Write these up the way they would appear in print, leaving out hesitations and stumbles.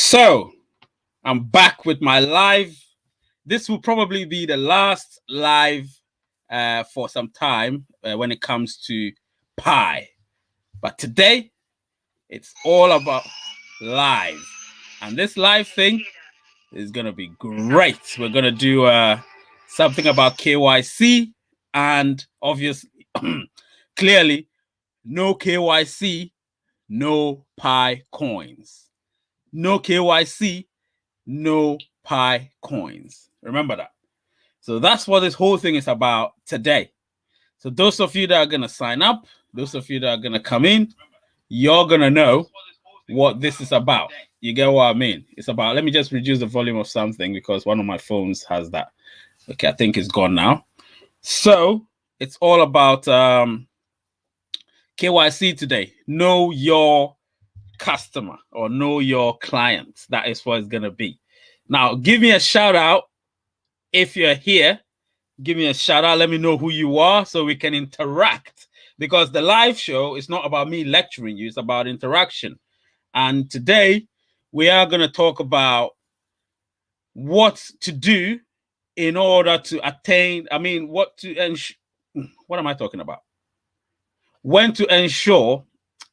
So I'm back with my live. This will probably be the last live for some time when it comes to Pi. But today, it's all about live. And this live thing is going to be great. We're going to do something about KYC. And obviously, clearly, no KYC, no Pi coins. No KYC, no Pi coins. Remember that. So that's what this whole thing is about today. So those of you that are going to sign up, those of you that are going to come in, you're going to know what this is about. You get what I mean? It's about, let me just reduce the volume of something because one of my phones has that. Okay, I think it's gone now. So it's all about KYC today. Know your customer or know your client. That is what it's going to be. Now, give me a shout out if you're here. Give me a shout out. Let me know who you are so we can interact, because the live show is not about me lecturing you. It's about interaction. And today we are going to talk about what to do in order to attain. What am I talking about? When to ensure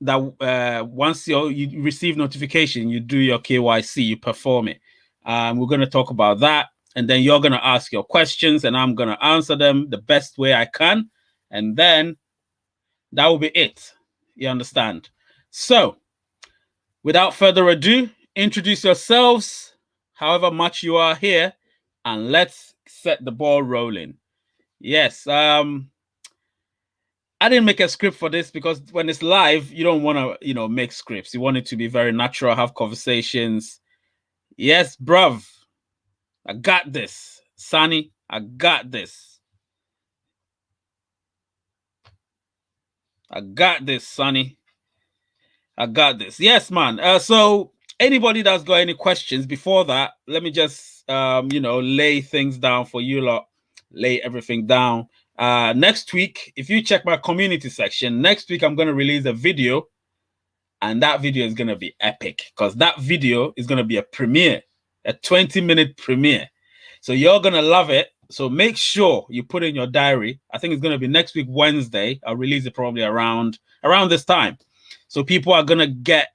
that once you receive notification, you do your KYC, you perform it. We're going to talk about that. And then you're going to ask your questions and I'm going to answer them the best way I can. And then that will be it. You understand? So without further ado, introduce yourselves, however much you are here, and let's set the ball rolling. Yes. I didn't make a script for this because when it's live, you don't want to, make scripts. You want it to be very natural, have conversations. Yes, bruv. I got this. Sonny, I got this. I got this, Sonny. I got this. Yes, man. So anybody that's got any questions before that, let me just, lay things down for you lot. Lay everything down. Next week, if you check my community section, next week I'm going to release a video. And that video is going to be epic because that video is going to be a premiere, a 20-minute premiere. So you're going to love it. So make sure you put in your diary. I think it's going to be next week, Wednesday. I'll release it probably around this time. So people are going to get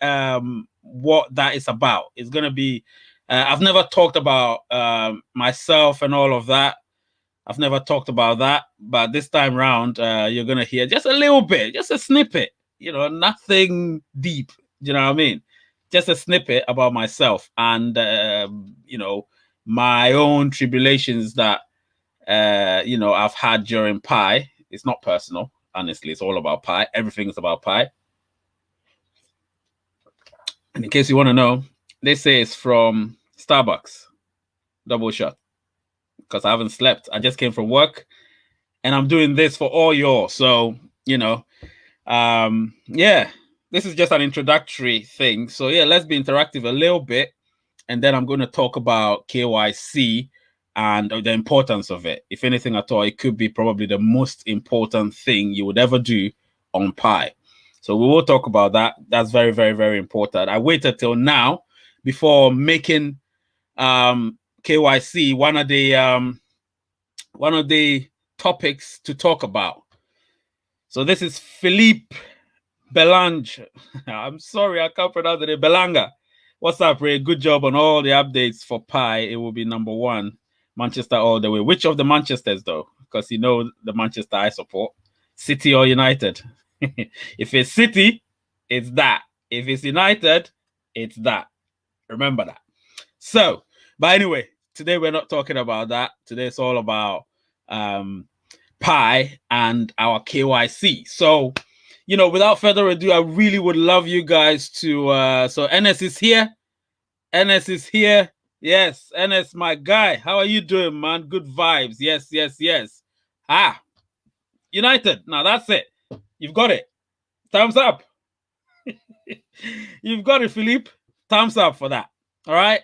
what that is about. It's going to be, I've never talked about myself and all of that. I've never talked about that. But this time around, you're going to hear just a little bit, just a snippet, nothing deep. You know what I mean? Just a snippet about myself and, my own tribulations that, I've had during Pi. It's not personal. Honestly, it's all about Pi. Everything is about Pi. And in case you want to know, they say it's from Starbucks. Double shot. Because I haven't slept. I just came from work. And I'm doing this for all y'all. So, this is just an introductory thing. So, yeah, let's be interactive a little bit. And then I'm going to talk about KYC and the importance of it. If anything at all, it could be probably the most important thing you would ever do on Pi. So we will talk about that. That's very, very, very important. I waited till now before making KYC one of the topics to talk about. So this is Philippe Belange. I'm sorry, I can't pronounce it. Belanga. What's up, Ray? Good job on all the updates for Pi. It will be number one. Manchester all the way. Which of the Manchesters, though? Because the Manchester I support. City or United? If it's City, it's that. If it's United, it's that. Remember that. So, but anyway, today we're not talking about that. Today it's all about Pi and our KYC. So, without further ado, I really would love you guys to, so NS is here. NS is here. Yes, NS, my guy. How are you doing, man? Good vibes. Yes, yes, yes. United. Now that's it. You've got it. Thumbs up. You've got it, Philippe. Thumbs up for that. All right?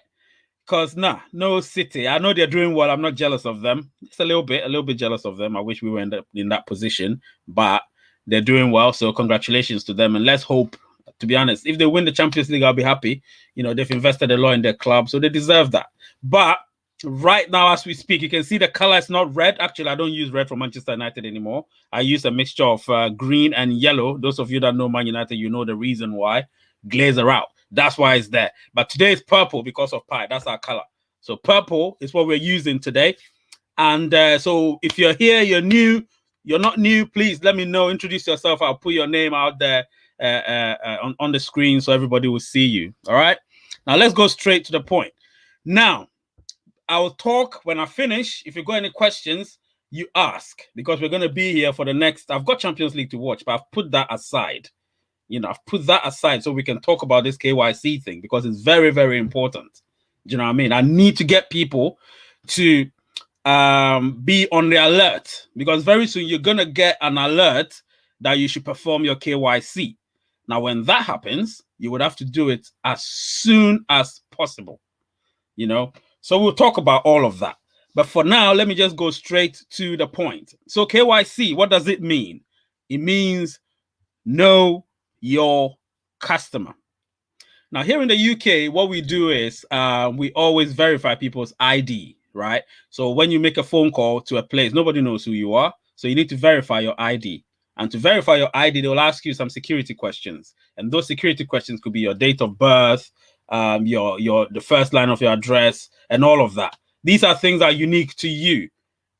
Because, no City. I know they're doing well. I'm not jealous of them. Just a little bit jealous of them. I wish we were in that position. But they're doing well, so congratulations to them. And let's hope to be honest. If they win the Champions League, I'll be happy. You know, they've invested a lot in their club, so they deserve that. But right now, as we speak, you can see the color is not red. Actually, I don't use red for Manchester United anymore. I use a mixture of green and yellow. Those of you that know Man United, you know the reason why. Glazer out. That's why it's there. But today it's purple because of Pi. That's our color. So purple is what we're using today. And so if you're here, you're new, you're not new, please let me know. Introduce yourself. I'll put your name out there on the screen so everybody will see you. All right. Now let's go straight to the point. Now, I'll talk when I finish. If you've got any questions, you ask, because we're going to be here for the next. I've got Champions League to watch, but I've put that aside. You know, I've put that aside so we can talk about this KYC thing because it's very, very important. Do you know what I mean? I need to get people to be on the alert, because very soon you're going to get an alert that you should perform your KYC. Now, when that happens, you would have to do it as soon as possible, you know? So we'll talk about all of that. But for now, let me just go straight to the point. So KYC, what does it mean? It means know your customer. Now, here in the UK, what we do is we always verify people's ID, right? So when you make a phone call to a place, nobody knows who you are. So you need to verify your ID. And to verify your ID, they will ask you some security questions. And those security questions could be your date of birth, the first line of your address, and all of that. These are things that are unique to you.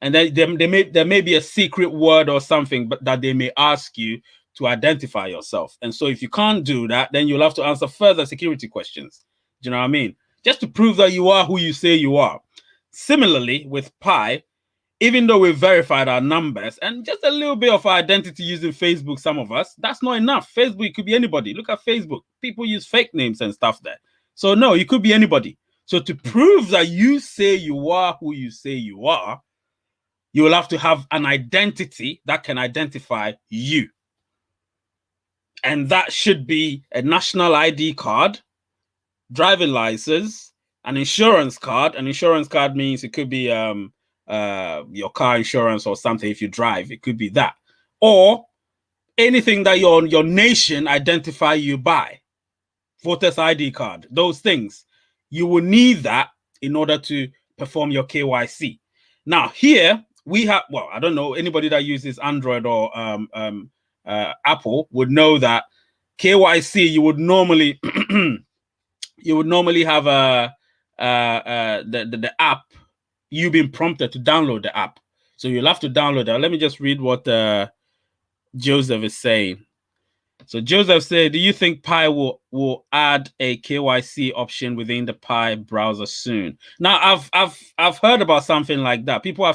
And then there may be a secret word or something but that they may ask you to identify yourself. And so if you can't do that, then you'll have to answer further security questions. Do you know what I mean? Just to prove that you are who you say you are. Similarly, with Pi, even though we've verified our numbers and just a little bit of our identity using Facebook, some of us, that's not enough. Facebook could be anybody. Look at Facebook. People use fake names and stuff there. So no, you could be anybody. So to prove that you say you are who you say you are, you will have to have an identity that can identify you. And that should be a national ID card, driving license, an insurance card. An insurance card means it could be your car insurance or something if you drive. It could be that. Or anything that your nation identify you by. Voter's ID card. Those things. You will need that in order to perform your KYC. Now, here we have, well, I don't know, anybody that uses Android or Apple would know that KYC, you would normally have the app. You've been prompted to download the app, so you'll have to download that. Let me just read what Joseph is saying. So Joseph said, do you think Pi will add a KYC option within the Pi browser soon? Now, I've heard about something like that. People are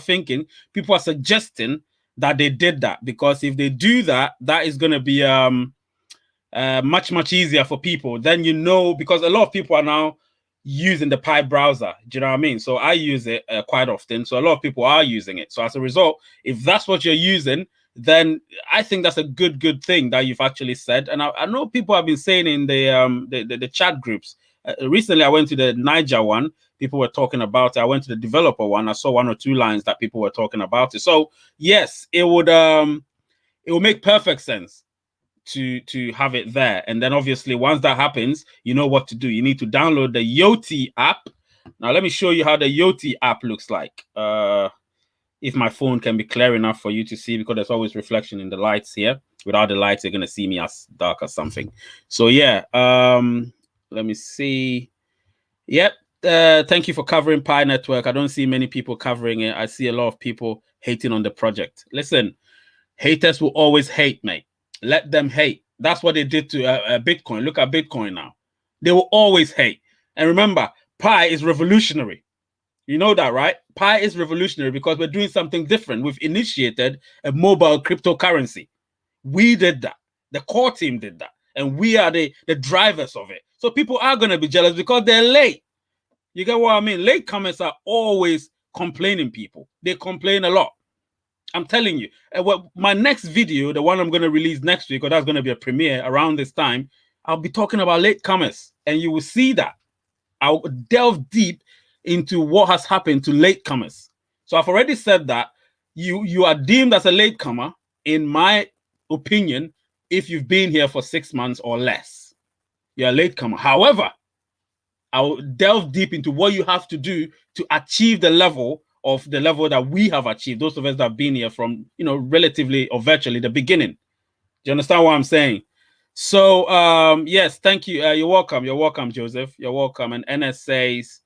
suggesting that they did that, because if they do that, that is going to be much easier for people. Then, you know, because a lot of people are now using the Pi browser. Do you know what I mean? So I use it quite often. So a lot of people are using it. So as a result, if that's what you're using, then I think that's a good thing that you've actually said. And I know people have been saying in the chat groups. Recently, I went to the Niger one. People were talking about it. I went to the developer one. I saw 1 or 2 lines that people were talking about it. So yes, it would make perfect sense to have it there. And then obviously once that happens, you know what to do. You need to download the Yoti app. Now let me show you how the Yoti app looks like. If my phone can be clear enough for you to see, because there's always reflection in the lights here. Without the lights, you're going to see me as dark as something. So yeah, let me see. Yep. Thank you for covering Pi Network. I don't see many people covering it. I see a lot of people hating on the project. Listen, haters will always hate, mate. Let them hate. That's what they did to Bitcoin. Look at Bitcoin now. They will always hate. And remember, Pi is revolutionary. You know that, right? Pi is revolutionary because we're doing something different. We've initiated a mobile cryptocurrency. We did that. The core team did that. And we are the drivers of it. So people are going to be jealous because they're late. You get what I mean? Latecomers are always complaining people. They complain a lot. I'm telling you. Well, my next video, the one I'm going to release next week, or that's going to be a premiere around this time, I'll be talking about latecomers. And you will see that. I'll delve deep into what has happened to latecomers. So I've already said that you are deemed as a latecomer, in my opinion, if you've been here for 6 months or less. you're a latecomer. However, I'll delve deep into what you have to do to achieve the level that we have achieved. Those of us that have been here from, relatively or virtually the beginning. Do you understand what I'm saying? So, yes, thank you. You're welcome. You're welcome, Joseph. You're welcome. And NS says,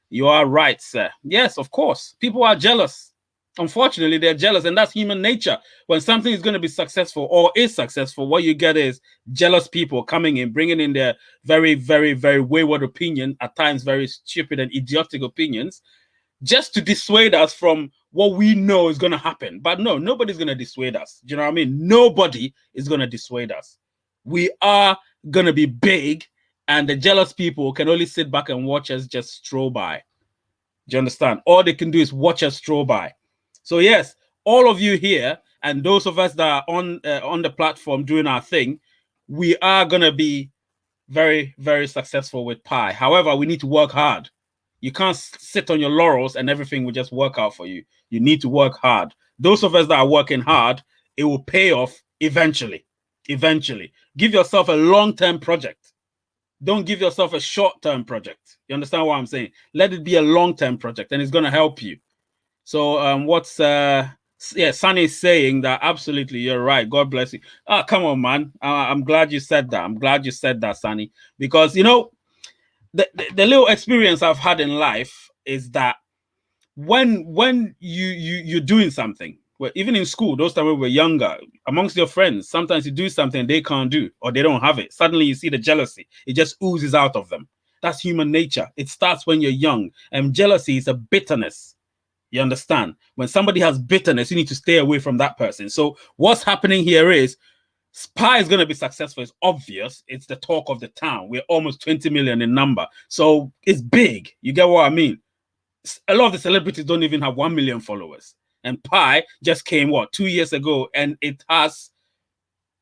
you are right, sir. Yes, of course. People are jealous. Unfortunately, they're jealous, and that's human nature. When something is going to be successful or is successful, what you get is jealous people coming in, bringing in their very, very, very wayward opinion, at times very stupid and idiotic opinions, just to dissuade us from what we know is going to happen. But no, nobody's going to dissuade us. Do you know what I mean? Nobody is going to dissuade us. We are going to be big, and the jealous people can only sit back and watch us just stroll by. Do you understand? All they can do is watch us stroll by. So yes, all of you here and those of us that are on the platform doing our thing, we are going to be very, very successful with Pi. However, we need to work hard. You can't sit on your laurels and everything will just work out for you. You need to work hard. Those of us that are working hard, it will pay off eventually. Eventually. Give yourself a long-term project. Don't give yourself a short-term project. You understand what I'm saying? Let it be a long-term project, and it's going to help you. So what's Sunny is saying that absolutely you're right. God bless you. Come on, man. I'm glad you said that. I'm glad you said that, Sunny, because the little experience I've had in life is that when you're doing something, well, even in school, those times when we were younger, amongst your friends, sometimes you do something they can't do or they don't have it. Suddenly you see the jealousy. It just oozes out of them. That's human nature. It starts when you're young, and jealousy is a bitterness. You understand? When somebody has bitterness, you need to stay away from that person. So what's happening here is Pi is going to be successful. It's obvious. It's the talk of the town. We're almost 20 million in number. So it's big. You get what I mean? A lot of the celebrities don't even have 1 million followers. And Pi just came, 2 years ago, and it has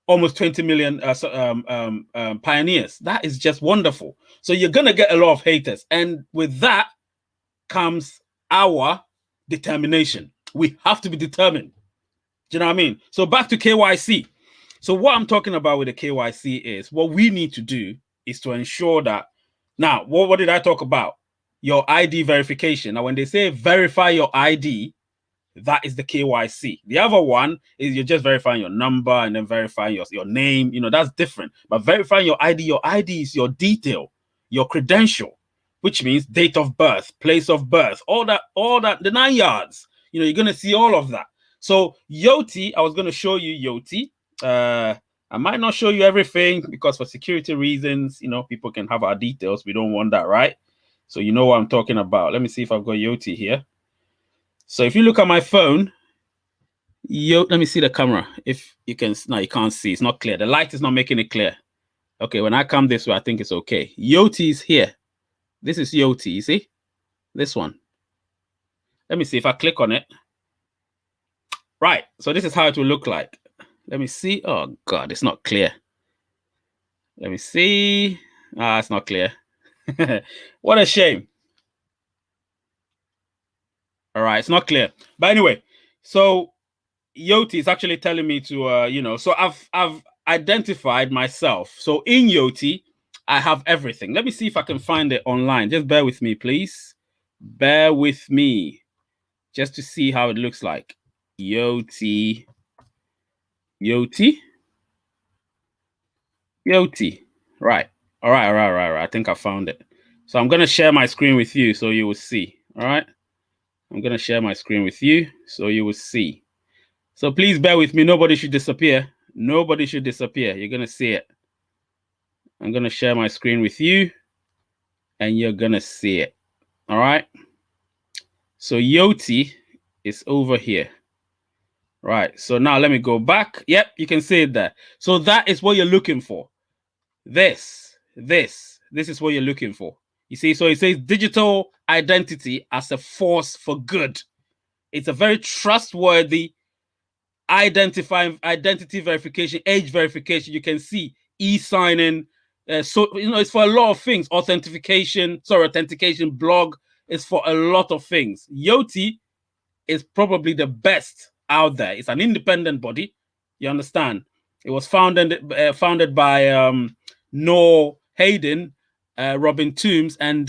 almost 20 million pioneers. That is just wonderful. So you're going to get a lot of haters. And with that comes our determination. We have to be determined. Do you know what I mean? So back to KYC. So what I'm talking about with the KYC is what we need to do is to ensure that now, what did I talk about? Your ID verification. Now, when they say verify your ID, that is the KYC. The other one is you're just verifying your number and then verifying your name. That's different. But verifying your ID is your detail, your credential, which means date of birth, place of birth, all that, the 9 yards. You're going to see all of that. So Yoti, I was going to show you Yoti. I might not show you everything because for security reasons, people can have our details. We don't want that, right? So you know what I'm talking about. Let me see if I've got Yoti here. So if you look at my phone, let me see the camera. If you can, no, you can't see. It's not clear. The light is not making it clear. Okay, when I come this way, I think it's okay. Yoti is here. This is Yoti, you see? This one. Let me see if I click on it. Right, so this is how it will look like. Let me see. Oh, God, it's not clear. Let me see. It's not clear. What a shame. All right, it's not clear. But anyway, so Yoti is actually telling me to, so I've identified myself. So in Yoti, I have everything. Let me see if I can find it online. Just bear with me, please. Bear with me just to see how it looks like. Yoti. Right. All right. I think I found it. So I'm going to share my screen with you so you will see. All right. I'm going to share my screen with you so you will see. So please bear with me. Nobody should disappear. Nobody should disappear. You're going to see it. I'm going to share my screen with you and you're going to see it. All right. So Yoti is over here. Right. So now let me go back. Yep. You can see it there. So that is what you're looking for. This is what you're looking for. You see, so it says digital identity as a force for good. It's a very trustworthy identity verification, age verification. You can see e-signing. So it's for a lot of things. Authentication, blog is for a lot of things. Yoti is probably the best out there. It's an independent body. You understand? It was founded by Noor Hayden, Robin Toombs, and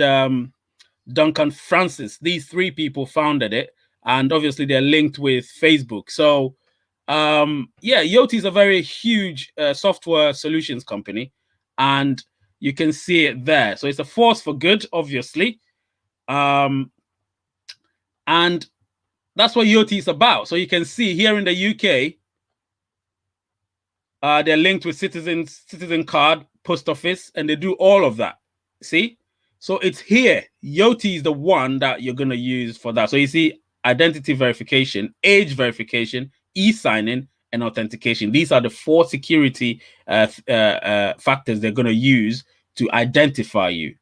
Duncan Francis. These three people founded it, and obviously they're linked with Facebook. So yeah, Yoti is a very huge software solutions company, and you can see it there. So it's a force for good, obviously, and that's what Yoti is about. So you can see here in the UK, they're linked with Citizen Card, Post Office, and they do all of that. See? So it's here. Yoti is the one that you're going to use for that. So you see identity verification, age verification, e-signing, and authentication. These are the 4 security factors they're going to use to identify you.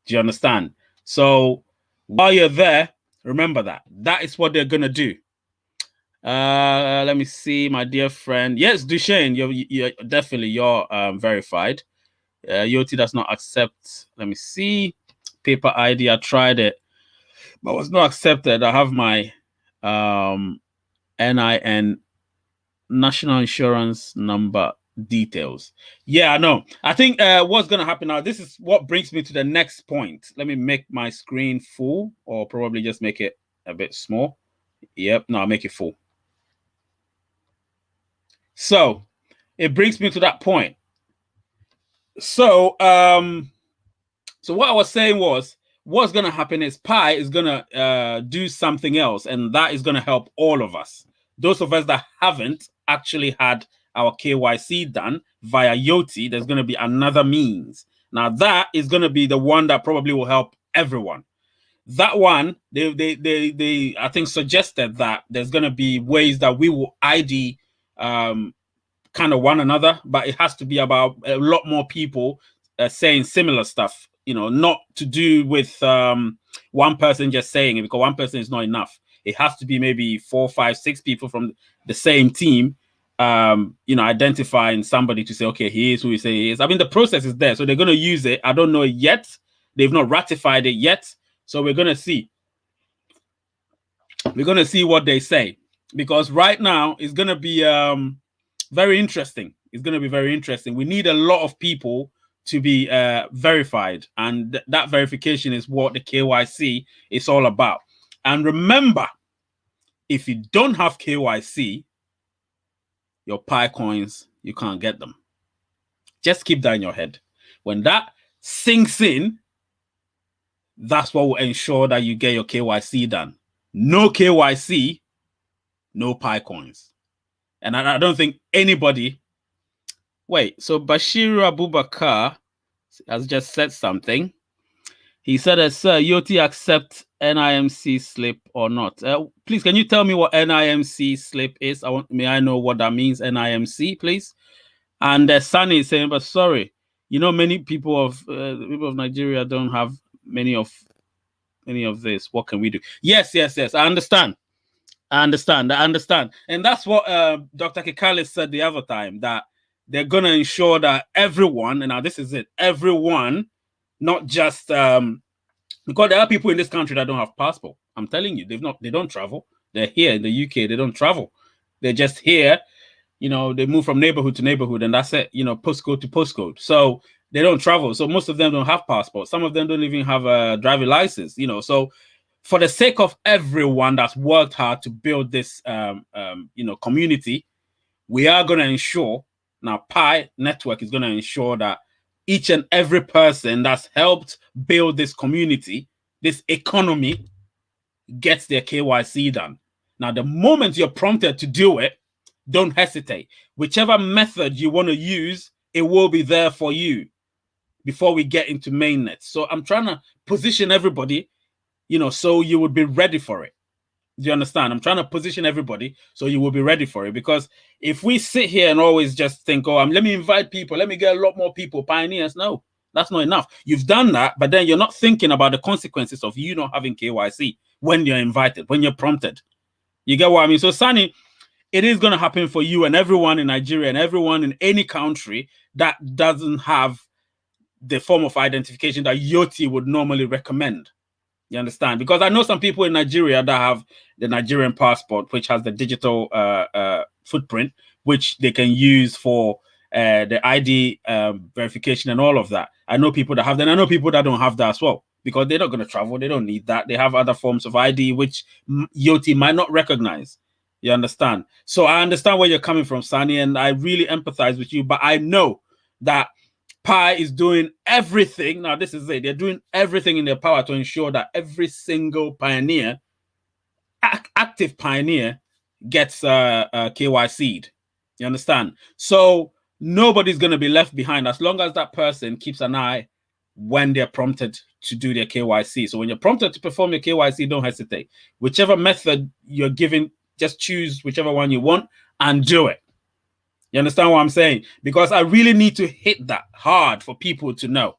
Do you understand? So while you're there, remember that. That is what they're going to do. Let me see, my dear friend. Yes, Duchesne, you're definitely verified. Yoti does not accept. Let me see. Paper ID. I tried it, but was not accepted. I have my NIN, national insurance number details. Yeah, I know. I think what's going to happen now, this is what brings me to the next point. Let me make my screen full, or probably just make it a bit small. Yep, no, I'll make it full. So it brings me to that point. So so what I was saying was, what's going to happen is Pi is going to do something else, and that is going to help all of us. Those of us that haven't actually had our KYC done via Yoti, there's going to be another means. Now that is going to be the one that probably will help everyone. That one, they I think suggested that there's going to be ways that we will ID kind of one another, but it has to be about a lot more people saying similar stuff, you know, not to do with one person just saying it, because one person is not enough. It has to be maybe 4, 5, 6 people from the same team, you know, identifying somebody to say, okay, he is who we say he is. I mean, the process is there, so they're going to use it. I don't know it yet. They've not ratified it yet, so we're going to see. We're going to see what they say, because right now it's going to be very interesting. It's going to be very interesting. We need a lot of people to be verified, and that verification is what the KYC is all about. And remember, if you don't have KYC, your Pi coins, you can't get them. Just keep that in your head. When that sinks in, that's what will ensure that you get your KYC done. No KYC, no Pi coins. And I don't think anybody... Wait, so Bashiru Abubakar has just said something. He said, sir, Yoti accept NIMC slip or not? Please, can you tell me what NIMC slip is? May I know what that means, NIMC, please? And Sunny is saying, but sorry, you know, many people of Nigeria don't have many of this. What can we do? Yes. I understand. And that's what Dr. Kikalis said the other time, that they're going to ensure that everyone, and now this is it, everyone, not just because there are people in this country that don't have passport. I'm telling you, they don't travel. They're here in the UK, they don't travel. They're just here, you know, they move from neighborhood to neighborhood, and that's it, you know, postcode to postcode. So they don't travel. So most of them don't have passports. Some of them don't even have a driving license, you know. So for the sake of everyone that's worked hard to build this, you know, community, we are going to ensure, now Pi Network is going to ensure that each and every person that's helped build this community, this economy, gets their KYC done. Now, the moment you're prompted to do it, don't hesitate. Whichever method you want to use, it will be there for you before we get into mainnet. So I'm trying to position everybody, you know, so you would be ready for it. Do you understand? I'm trying to position everybody so you will be ready for it. Because if we sit here and always just think, oh, let me invite people, let me get a lot more people, pioneers, no, that's not enough. You've done that, but then you're not thinking about the consequences of you not having KYC when you're invited, when you're prompted. You get what I mean? So, Sani, it is going to happen for you and everyone in Nigeria and everyone in any country that doesn't have the form of identification that Yoti would normally recommend. You understand? Because I know some people in Nigeria that have the Nigerian passport, which has the digital footprint, which they can use for the ID verification and all of that. I know people that have that. And I know people that don't have that as well, because they're not going to travel. They don't need that. They have other forms of ID, which Yoti might not recognize. You understand? So I understand where you're coming from, Sani, and I really empathize with you. But I know that Pi is doing everything. Now, this is it. They're doing everything in their power to ensure that every single pioneer, active pioneer, gets KYC'd. You understand? So nobody's going to be left behind as long as that person keeps an eye when they're prompted to do their KYC. So when you're prompted to perform your KYC, don't hesitate. Whichever method you're giving, just choose whichever one you want and do it. You understand what I'm saying? Because I really need to hit that hard for people to know.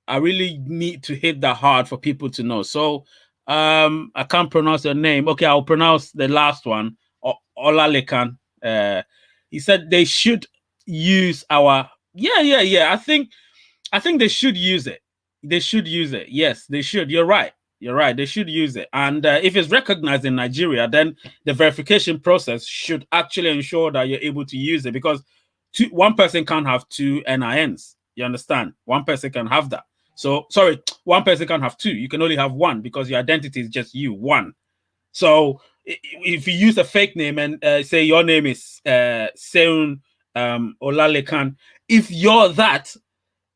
I really need to hit that hard for people to know. So I can't pronounce your name. Okay, I'll pronounce the last one. Olalekan. He said they should use our I think they should use it. They should use it. Yes, they should. You're right. You're right. They should use it. And if it's recognized in Nigeria, then the verification process should actually ensure that you're able to use it, because one person can't have two NINs. You understand? One person can have that. So, sorry, one person can't have two. You can only have one because your identity is just you, one. So if you use a fake name and say your name is Seun Olalekan, if you're that,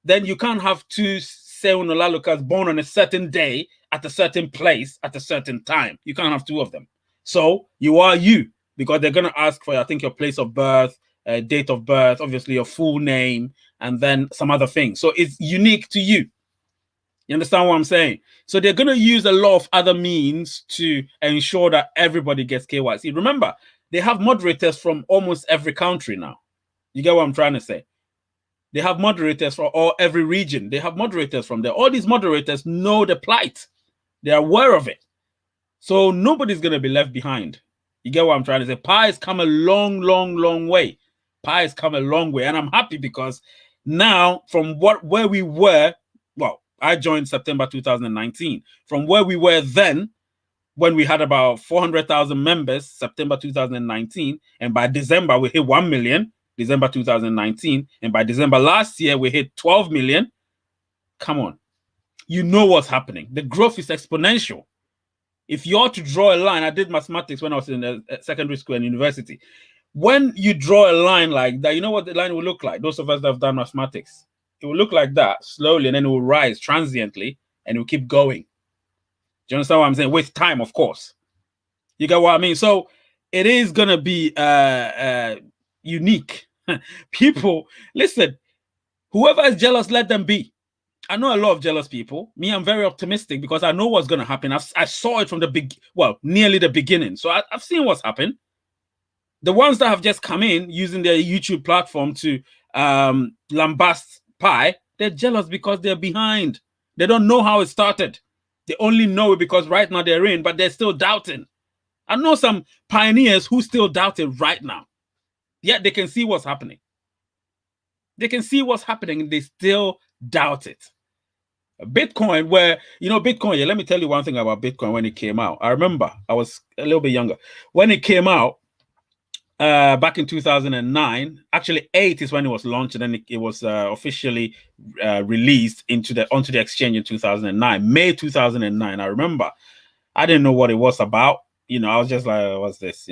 then you can't have two Seun Olalekans born on a certain day at a certain place at a certain time. You can't have two of them. So you are you, because they're going to ask for, I think, your place of birth, date of birth, obviously your full name, and then some other things. So it's unique to you. You understand what I'm saying? So they're going to use a lot of other means to ensure that everybody gets KYC. Remember, they have moderators from almost every country now. You get what I'm trying to say? They have moderators for every region. They have moderators from there. All these moderators know the plight. They're aware of it. So nobody's going to be left behind. You get what I'm trying to say? Pi has come a long, long, long way. Pi has come a long way. And I'm happy because now from where we were, well, I joined September 2019. From where we were then, when we had about 400,000 members, September 2019, and by December we hit 1 million, December 2019, and by December last year we hit 12 million. Come on. You know what's happening. The growth is exponential. If you're to draw a line, I did mathematics when I was in secondary school and university. When you draw a line like that, you know what the line will look like? Those of us that have done mathematics. It will look like that slowly, and then it will rise transiently, and it will keep going. Do you understand what I'm saying? With time, of course. You get what I mean? So it is going to be unique. People, listen, whoever is jealous, let them be. I know a lot of jealous people. Me, I'm very optimistic because I know what's going to happen. I saw it from nearly the beginning. So I've seen what's happened. The ones that have just come in using their YouTube platform to lambast Pi, they're jealous because they're behind. They don't know how it started. They only know it because right now they're in, but they're still doubting. I know some pioneers who still doubt it right now. Yet they can see what's happening. They can see what's happening and they still doubt it. Bitcoin, Bitcoin, let me tell you one thing about Bitcoin when it came out. I remember I was a little bit younger. When it came out, back in 2009, actually 8 is when it was launched, and then it was officially released onto the exchange in 2009, May 2009. I remember I didn't know what it was about. I was just like, what's this?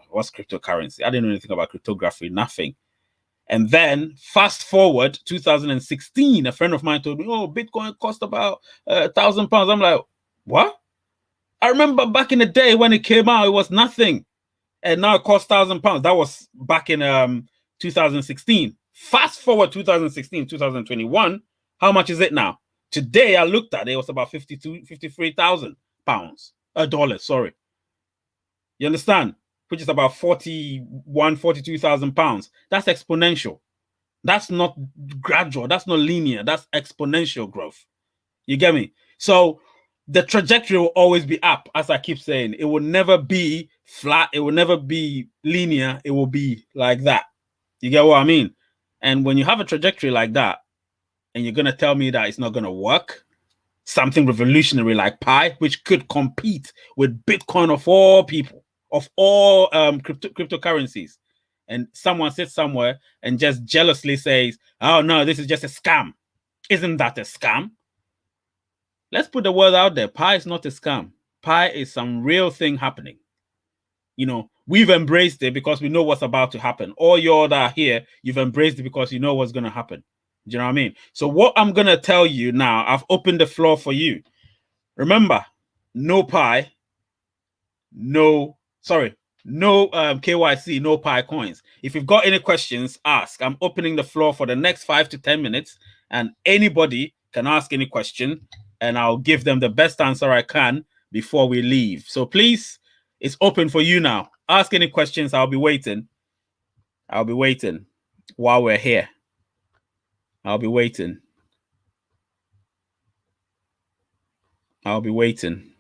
What's cryptocurrency? I didn't know anything about cryptography, nothing. And then fast forward 2016, a friend of mine told me, oh, Bitcoin cost about £1,000. I'm like, what? I remember back in the day when it came out, it was nothing. And now it costs £1,000. That was back in 2016. Fast forward 2016, 2021. How much is it now? Today I looked at it, it was about £53,000. Dollars, sorry. You understand? Which is about 42,000 pounds. That's exponential. That's not gradual. That's not linear. That's exponential growth. You get me? So the trajectory will always be up, as I keep saying. It will never be flat. It will never be linear. It will be like that. You get what I mean? And when you have a trajectory like that, and you're going to tell me that it's not going to work, something revolutionary like Pi, which could compete with Bitcoin of all people, of all cryptocurrencies, and someone sits somewhere and just jealously says, oh, no, this is just a scam. Isn't that a scam? Let's put the word out there. Pi is not a scam. Pi is some real thing happening. You know, we've embraced it because we know what's about to happen. All you that are here, you've embraced it because you know what's going to happen. Do you know what I mean? So what I'm going to tell you now, I've opened the floor for you. Remember, no Pi, no KYC, no Pi coins. If you've got any questions, ask. I'm opening the floor for the next 5 to 10 minutes, and anybody can ask any question, and I'll give them the best answer I can before we leave. So please, it's open for you now. Ask any questions. I'll be waiting. I'll be waiting while we're here. I'll be waiting. I'll be waiting.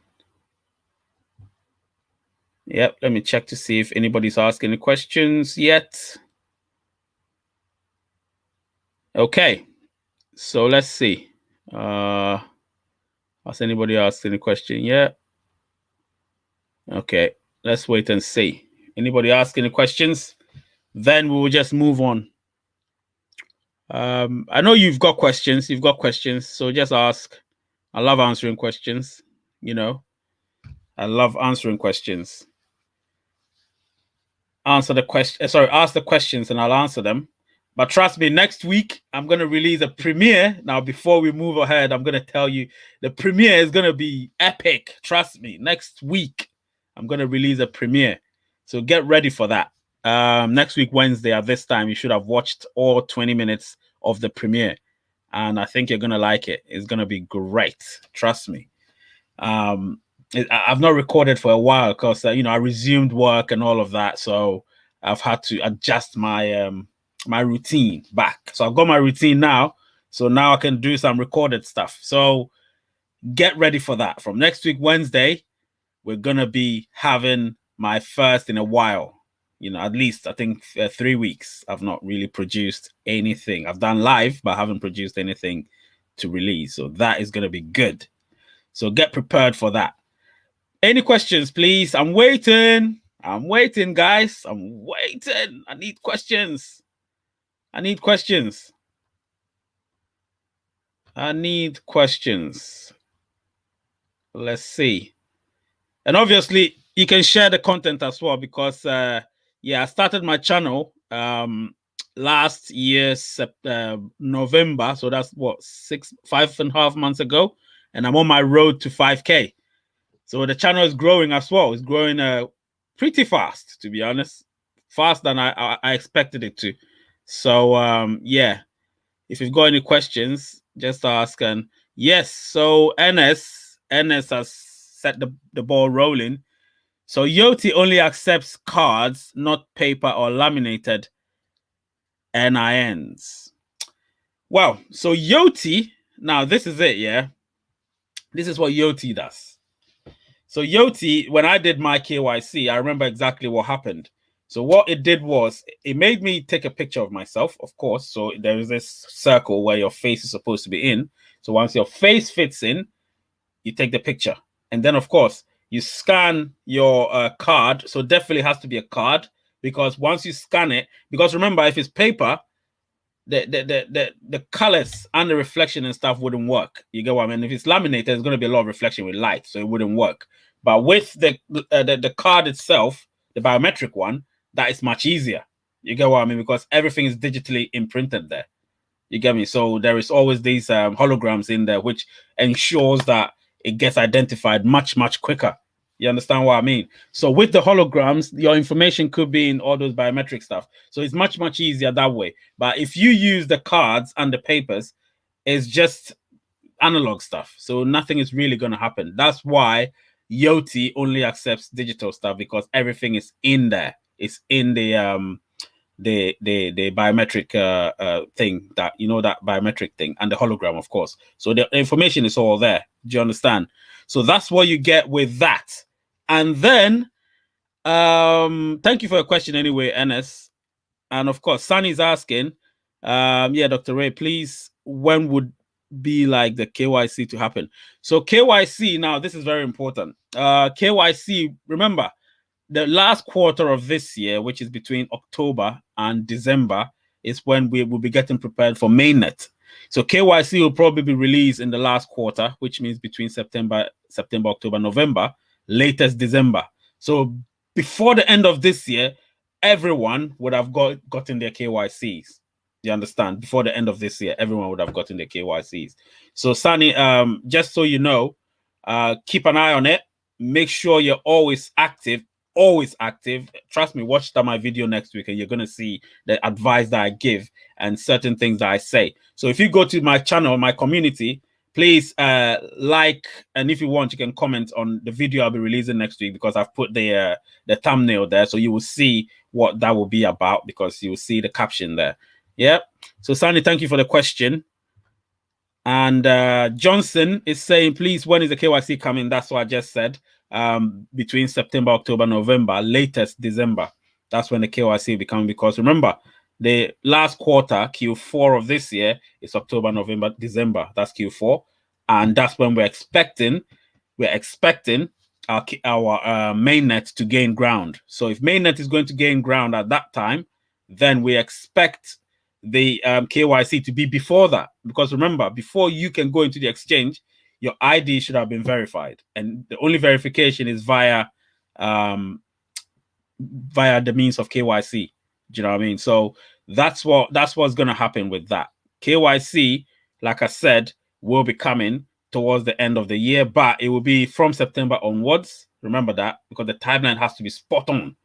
Yep, let me check to see if anybody's asking any questions yet. Okay, so let's see. Has anybody asked any question yet? Okay, let's wait and see. Anybody ask any questions? Then we will just move on. I know you've got questions. You've got questions, so just ask. I love answering questions. You know, I love answering questions. Answer the question. Sorry, ask the questions and I'll answer them. But trust me, next week I'm going to release a premiere. Now, before we move ahead, I'm going to tell you the premiere is going to be epic. Trust me, next week I'm going to release a premiere. So get ready for that. Next week, Wednesday at this time, you should have watched all 20 minutes of the premiere. And I think you're going to like it. It's going to be great. Trust me. I've not recorded for a while because, I resumed work and all of that. So I've had to adjust my my routine back. So I've got my routine now. So now I can do some recorded stuff. So get ready for that. From next week, Wednesday, we're going to be having my first in a while. At least I think 3 weeks. I've not really produced anything. I've done live, but I haven't produced anything to release. So that is going to be good. So get prepared for that. Any questions, please? I'm waiting. I'm waiting, guys. I'm waiting. I need questions. I need questions. I need questions. Let's see. And obviously, you can share the content as well because, I started my channel last year, November. So that's what, 5.5 months ago. And I'm on my road to 5K. So the channel is growing as well. It's growing pretty fast, to be honest. Faster than I expected it to. So, if you've got any questions, just ask. And yes, so NS has set the ball rolling. So Yoti only accepts cards, not paper or laminated NINs. Well, so Yoti, now this is it, yeah? This is what Yoti does. So Yoti, when I did my KYC, I remember exactly what happened. So what it did was it made me take a picture of myself, of course. So there is this circle where your face is supposed to be in. So once your face fits in, you take the picture. And then, of course, you scan your card. So definitely has to be a card because once you scan it, because remember, if it's paper, the colors and the reflection and stuff wouldn't work. You get what I mean? If it's laminated, there's going to be a lot of reflection with light, so it wouldn't work. But with the card itself, the biometric one, that is much easier. You get what I mean? Because everything is digitally imprinted there. You get me? So there is always these holograms in there, which ensures that it gets identified much, much quicker. You understand what I mean? So with the holograms, your information could be in all those biometric stuff. So it's much, much easier that way. But if you use the cards and the papers, it's just analog stuff. So nothing is really going to happen. That's why Yoti only accepts digital stuff because everything is in there. It's in the biometric thing, that that biometric thing, and the hologram, of course. So the information is all there. Do you understand? So that's what you get with that. And then thank you for your question anyway, NS. And of course, Sunny's asking, Dr. Ray, please, when would be like the KYC to happen? So KYC, now this is very important. KYC, remember, the last quarter of this year, which is between October and December, is when we will be getting prepared for mainnet. So KYC will probably be released in the last quarter, which means between September, October, November, latest December. So before the end of this year, everyone would have gotten their KYCs. You understand? Before the end of this year, everyone would have gotten their KYCs. So Sani, just so you know, keep an eye on it. Make sure you're always active. Always active. Trust me, watch my video next week and you're going to see the advice that I give and certain things that I say. So if you go to my channel, my community, please like, and if you want, you can comment on the video I'll be releasing next week, because I've put the thumbnail there, so you will see what that will be about, because you will see the caption there. Yeah. So Sandy, thank you for the question. And Johnson is saying, please, when is the KYC coming? That's what I just said. Between September, October, November, latest December. That's when the KYC will be coming, because remember, the last quarter, Q4 of this year, is October, November, December. That's Q4. And that's when we're expecting our mainnet to gain ground. So if mainnet is going to gain ground at that time, then we expect the KYC to be before that. Because remember, before you can go into the exchange, your ID should have been verified. And the only verification is via the means of KYC. Do you know what I mean? So that's what's going to happen with that. KYC, like I said, will be coming towards the end of the year, but it will be from September onwards. Remember that, because the timeline has to be spot on.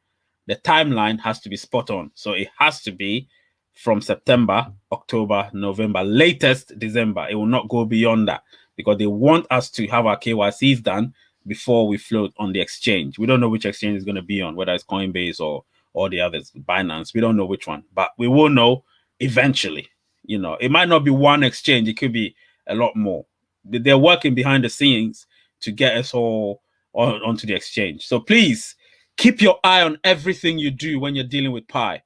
The timeline has to be spot on. So it has to be from September, October, November, latest December. It will not go beyond that, because they want us to have our KYCs done before we float on the exchange. We don't know which exchange is going to be on, whether it's Coinbase or the others, Binance. We don't know which one, but we will know eventually. You know, it might not be one exchange. It could be a lot more. They're working behind the scenes to get us all onto the exchange. So please keep your eye on everything you do when you're dealing with Pi.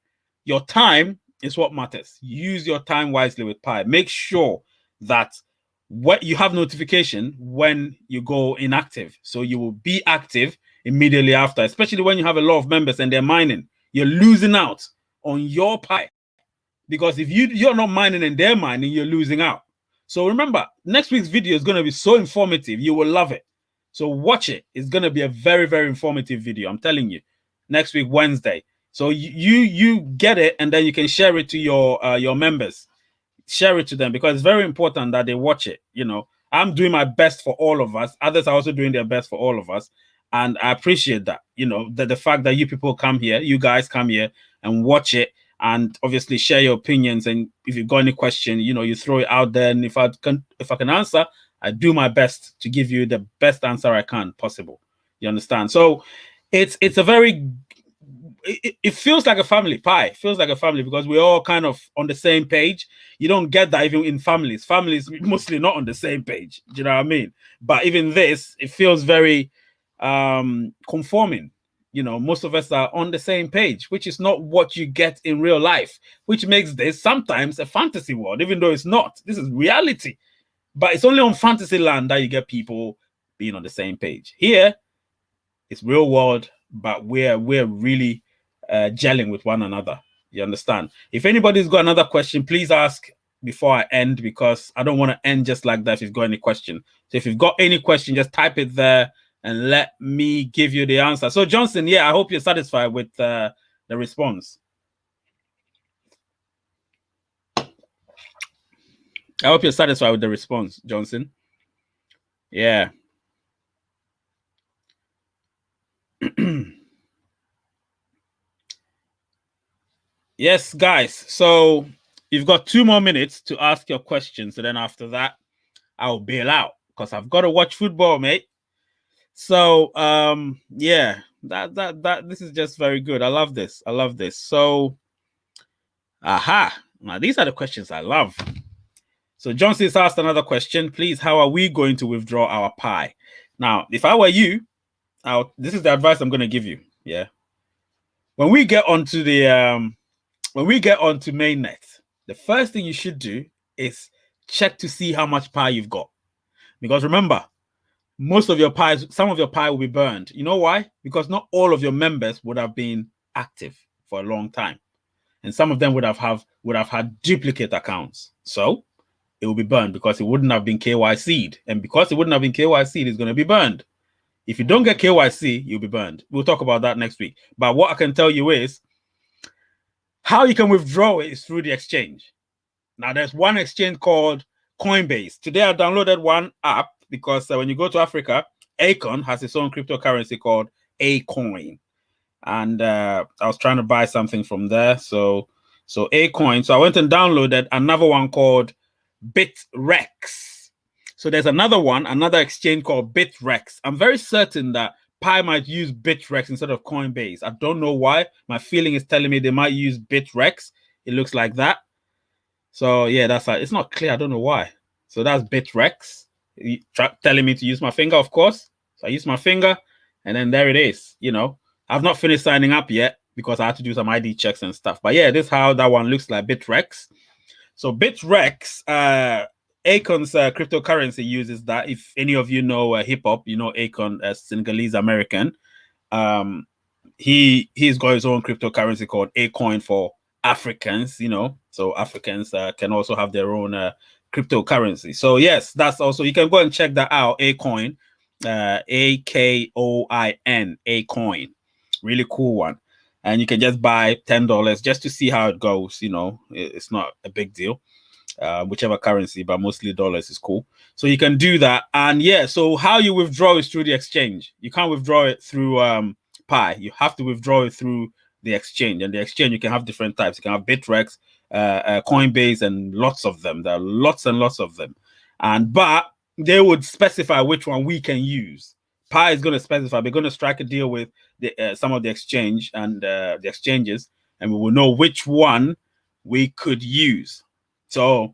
Your time is what matters. Use your time wisely with Pi. Make sure that what you have notification when you go inactive, so you will be active immediately after, especially when you have a lot of members and they're mining. You're losing out on your Pi, because if you're not mining and they're mining, you're losing out. So remember, next week's video is going to be so informative. You will love it. So watch it. It's going to be a very, very informative video. I'm telling you, next week, Wednesday. So you get it, and then you can share it to your members. Share it to them, because it's very important that they watch it. You know, I'm doing my best for all of us. Others are also doing their best for all of us. And I appreciate that, you know, the fact that you people come here, you guys come here and watch it, and obviously share your opinions. And if you've got any question, you know, you throw it out there. And if I can answer, I do my best to give you the best answer I can possible. You understand? So it's a very, it feels like a family. Pi feels like a family, because we're all kind of on the same page. You don't get that even in families. Families mostly not on the same page. Do you know what I mean? But even this, it feels very conforming. You know, most of us are on the same page, which is not what you get in real life, which makes this sometimes a fantasy world, even though it's not. This is reality. But it's only on fantasy land that you get people being on the same page. Here, it's real world, but we're really gelling with one another. You understand? If anybody's got another question, please ask before I end, because I don't want to end just like that if you've got any question. So if you've got any question, just type it there and let me give you the answer. So Johnson, yeah, I hope you're satisfied with the response. I hope you're satisfied with the response, Johnson. Yeah. Yes, guys. So you've got 2 more minutes to ask your questions. And then after that, I'll bail out, because I've got to watch football, mate. So yeah, that this is just very good. I love this. I love this. So now these are the questions I love. So Johnson's asked another question. Please, how are we going to withdraw our Pi? Now, if I were you, this is the advice I'm going to give you. Yeah. When we get onto mainnet, the first thing you should do is check to see how much Pi you've got. Because remember, most of your Pi, some of your Pi will be burned. You know why? Because not all of your members would have been active for a long time. And some of them would have had duplicate accounts. So it will be burned because it wouldn't have been KYC'd. And because it wouldn't have been KYC'd, it's going to be burned. If you don't get KYC, you'll be burned. We'll talk about that next week. But what I can tell you is how you can withdraw it is through the exchange. Now, there's one exchange called Coinbase. Today, I downloaded one app because when you go to Africa, Akon has its own cryptocurrency called Acoin. And I was trying to buy something from there. So Acoin. So I went and downloaded another one called BitRex. So there's another exchange called BitRex. I'm very certain that Pi might use BitRex instead of Coinbase. I don't know why. My feeling is telling me they might use BitRex. It looks like that. So yeah, that's it's not clear. I don't know why. So that's BitRex. Telling me to use my finger, of course. So I use my finger, and then there it is. You know, I've not finished signing up yet because I had to do some ID checks and stuff. But yeah, this is how that one looks like, BitRex. So BitRex, Akon's cryptocurrency uses that. If any of you know hip hop, you know Akon, Senegalese American. He's got his own cryptocurrency called Acoin for Africans. You know, so Africans can also have their own cryptocurrency. So yes, that's also, you can go and check that out. Acoin, Akoin, Acoin, really cool one. And you can just buy $10 just to see how it goes. You know, it's not a big deal. Whichever currency, but mostly dollars is cool. So you can do that. And yeah, so how you withdraw is through the exchange. You can't withdraw it through Pi. You have to withdraw it through the exchange. And the exchange, you can have different types. You can have BitRex, Coinbase, and lots of them. There are lots and lots of them. But they would specify which one we can use. Pi is going to specify. We're going to strike a deal with some of the exchange and the exchanges, and we will know which one we could use. So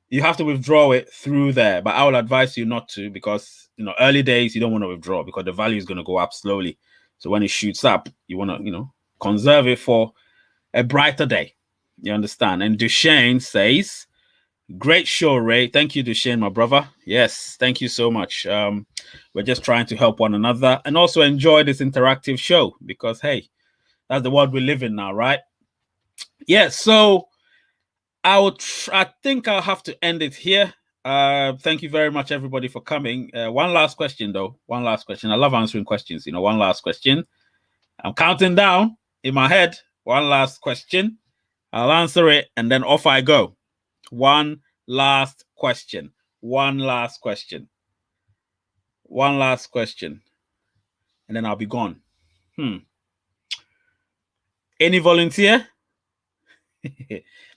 you have to withdraw it through there, but I will advise you not to, because early days you don't want to withdraw because the value is going to go up slowly. So when it shoots up, you want to conserve it for a brighter day. You understand? And Duchesne says, "Great show, Ray. Thank you, Duchesne, my brother. Yes, thank you so much. We're just trying to help one another and also enjoy this interactive show because hey, that's the world we live in now, right? Yeah. So I think I'll have to end it here. Thank you very much, everybody, for coming. One last question, though. One last question. I love answering questions. One last question. I'm counting down in my head. One last question. I'll answer it, and then off I go. One last question. One last question. One last question. And then I'll be gone. Any volunteer?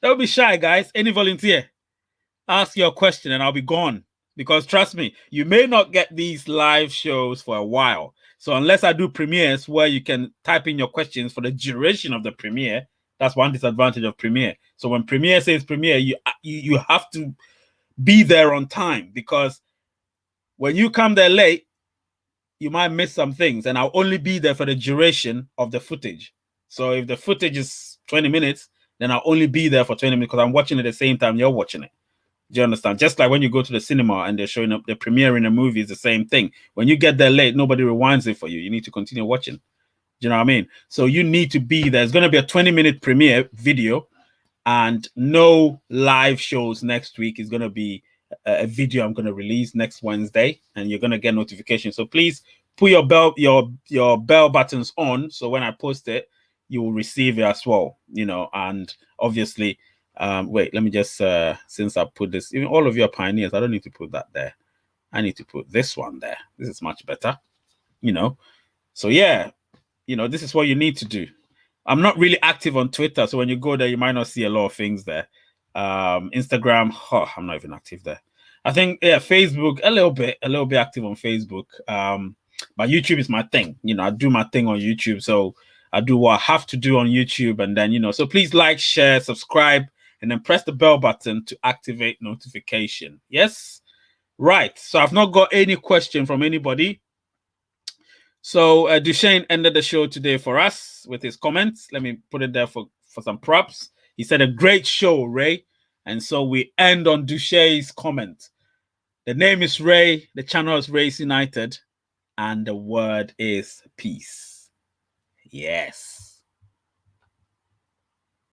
Don't be shy, guys. Any volunteer? Ask your question and I'll be gone. Because trust me, you may not get these live shows for a while. So unless I do premieres where you can type in your questions for the duration of the premiere, that's one disadvantage of premiere. So when premiere says premiere, you have to be there on time, because when you come there late, you might miss some things, and I'll only be there for the duration of the footage. So if the footage is 20 minutes, then I'll only be there for 20 minutes because I'm watching it at the same time you're watching it. Do you understand? Just like when you go to the cinema and they're showing up, the premiere in a movie is the same thing. When you get there late, nobody rewinds it for you. You need to continue watching. Do you know what I mean? So you need to be there. It's going to be a 20-minute premiere video and no live shows next week. It's going to be a video I'm going to release next Wednesday, and you're going to get notifications. So please put your bell buttons on, so when I post it, you will receive it as well. And obviously, wait, let me just since I put this, even all of you are pioneers, I don't need to put that there. I need to put this one there. This is much better. So yeah, this is what you need to do. I'm not really active on Twitter, so when you go there, you might not see a lot of things there. Instagram, I'm not even active there. I think Facebook, a little bit active on Facebook. But YouTube is my thing. I do my thing on YouTube, so I do what I have to do on YouTube, and then so please like, share, subscribe, and then press the bell button to activate notification. Yes, right. So I've not got any question from anybody. So Duchesne ended the show today for us with his comments. Let me put it there for some props. He said, "A great show, Ray." And so we end on Duchesne's comment. The name is Ray, the channel is Race United, and the word is peace. Yes.